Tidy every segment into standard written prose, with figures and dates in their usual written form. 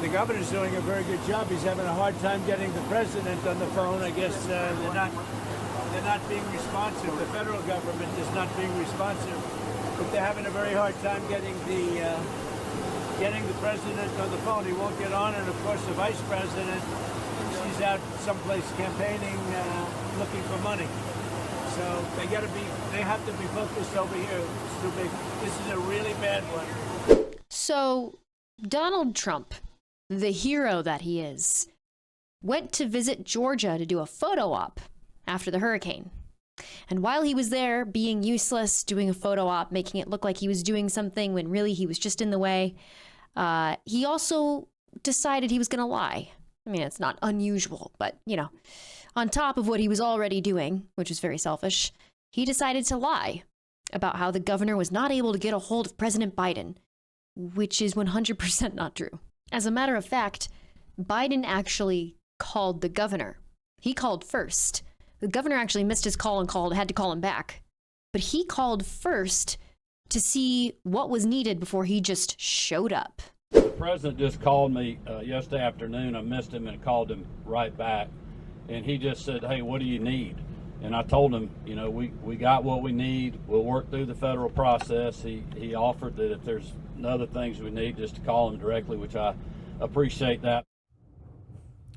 the governor's doing a very good job. He's having a hard time getting the president on the phone. I guess they're not being responsive. The federal government is not being responsive, but they're having a very hard time getting the president on the phone. He won't get on, and of course the vice president, she's out someplace campaigning, looking for money. So they have to be focused over here. It's too big. This is a really bad one. So Donald Trump, the hero that he is, went to visit Georgia to do a photo op after the hurricane. And while he was there being useless, doing a photo op, making it look like he was doing something when really he was just in the way, he also decided he was going to lie. I mean, it's not unusual, but, you know, on top of what he was already doing, which is very selfish, he decided to lie about how the governor was not able to get a hold of President Biden, which is 100% not true. As a matter of fact, Biden actually called the governor. He called first. The governor actually missed his call and had to call him back. But he called first to see what was needed before he just showed up. The president just called me yesterday afternoon. I missed him and called him right back. And he just said, hey, what do you need? And I told him, you know, we got what we need. We'll work through the federal process. He offered that if there's other things we need, just to call him directly, which I appreciate that.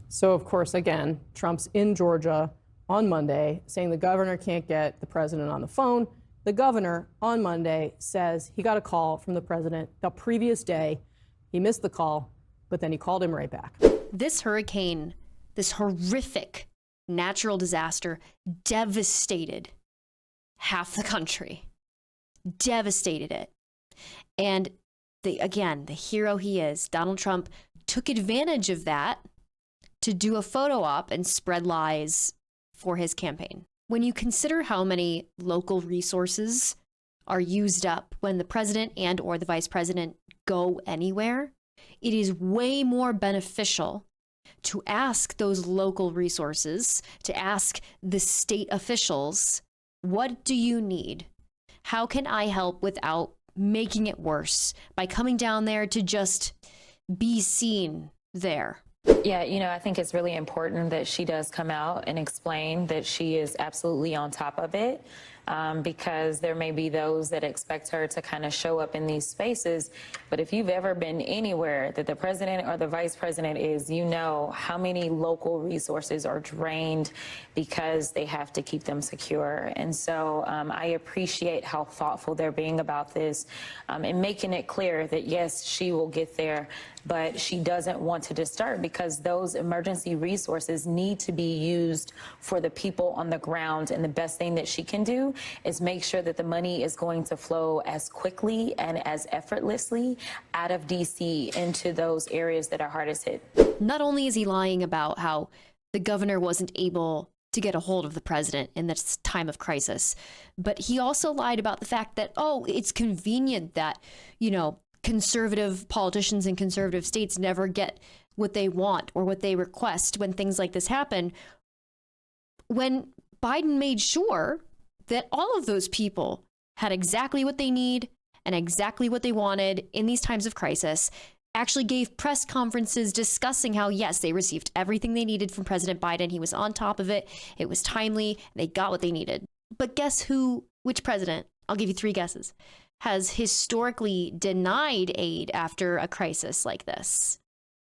So, of course, again, Trump's in Georgia on Monday saying the governor can't get the president on the phone. The governor on Monday says he got a call from the president the previous day. He missed the call, but then he called him right back. This hurricane, this horrific natural disaster, devastated half the country. Devastated it. And the hero he is, Donald Trump, took advantage of that to do a photo op and spread lies for his campaign. When you consider how many local resources are used up when the president and or the vice president go anywhere, it is way more beneficial to ask those local resources, to ask the state officials, what do you need? How can I help without making it worse by coming down there to just be seen there? Yeah, you know, I think it's really important that she does come out and explain that she is absolutely on top of it, because there may be those that expect her to kind of show up in these spaces. But if you've ever been anywhere that the president or the vice president is, you know how many local resources are drained because they have to keep them secure. And so I appreciate how thoughtful they're being about this, and making it clear that, yes, she will get there, but she doesn't want to disturb, because those emergency resources need to be used for the people on the ground. And the best thing that she can do is make sure that the money is going to flow as quickly and as effortlessly out of D.C. into those areas that are hardest hit. Not only is he lying about how the governor wasn't able to get a hold of the president in this time of crisis, but he also lied about the fact that, oh, it's convenient that, you know, conservative politicians in conservative states never get what they want or what they request when things like this happen, when Biden made sure that all of those people had exactly what they need and exactly what they wanted in these times of crisis, actually gave press conferences discussing how, yes, they received everything they needed from President Biden. He was on top of it. It was timely. They got what they needed. But guess which president, I'll give you 3 guesses, has historically denied aid after a crisis like this?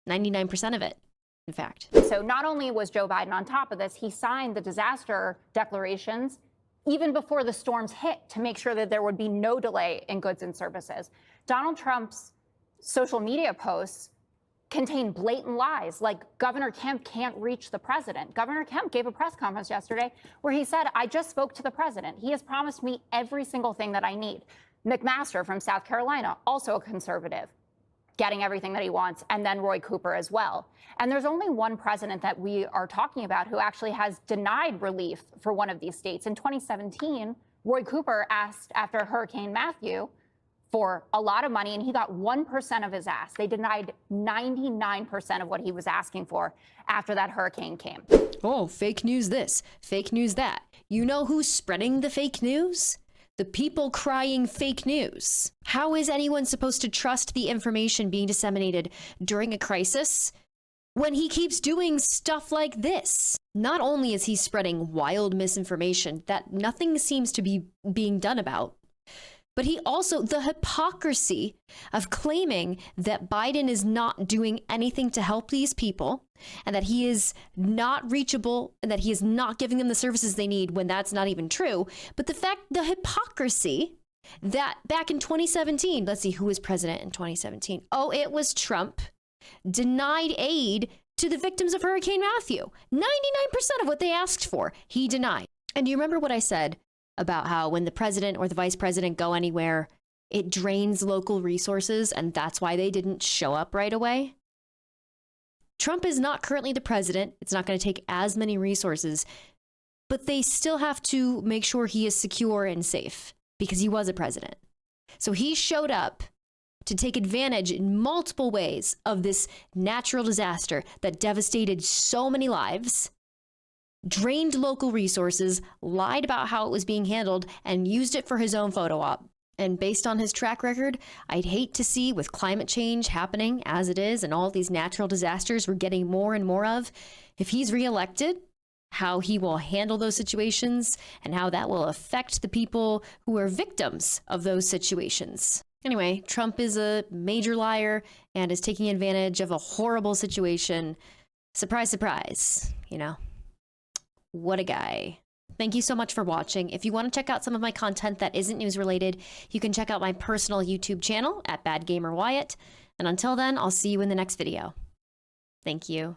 99% of it, in fact. So not only was Joe Biden on top of this, he signed the disaster declarations even before the storms hit to make sure that there would be no delay in goods and services. Donald Trump's social media posts contain blatant lies, like Governor Kemp can't reach the president. Governor Kemp gave a press conference yesterday where he said, I just spoke to the president. He has promised me every single thing that I need. McMaster from South Carolina, also a conservative, getting everything that he wants, and then Roy Cooper as well. And there's only one president that we are talking about who actually has denied relief for one of these states. In 2017, Roy Cooper asked after Hurricane Matthew for a lot of money, and he got 1% of his ask. They denied 99% of what he was asking for after that hurricane came. Oh, fake news this, fake news that. You know who's spreading the fake news? the people crying fake news. How is anyone supposed to trust the information being disseminated during a crisis when he keeps doing stuff like this? Not only is he spreading wild misinformation that nothing seems to be being done about, but he also, the hypocrisy of claiming that Biden is not doing anything to help these people and that he is not reachable and that he is not giving them the services they need when that's not even true. But the hypocrisy that back in 2017, let's see, who was president in 2017? Oh, it was Trump, denied aid to the victims of Hurricane Matthew. 99% of what they asked for, he denied. And do you remember what I said about how when the president or the vice president go anywhere, it drains local resources, and that's why they didn't show up right away? Trump is not currently the president. It's not going to take as many resources, but they still have to make sure he is secure and safe because he was a president. So he showed up to take advantage in multiple ways of this natural disaster that devastated so many lives, drained local resources, lied about how it was being handled, and used it for his own photo op. And based on his track record, I'd hate to see, with climate change happening as it is and all these natural disasters we're getting more and more of, if he's reelected, how he will handle those situations and how that will affect the people who are victims of those situations. Anyway, Trump is a major liar and is taking advantage of a horrible situation. Surprise, surprise, you know. What a guy. Thank you so much for watching. If you want to check out some of my content that isn't news related, you can check out my personal YouTube channel at Bad Gamer Wyatt. And until then, I'll see you in the next video. Thank you.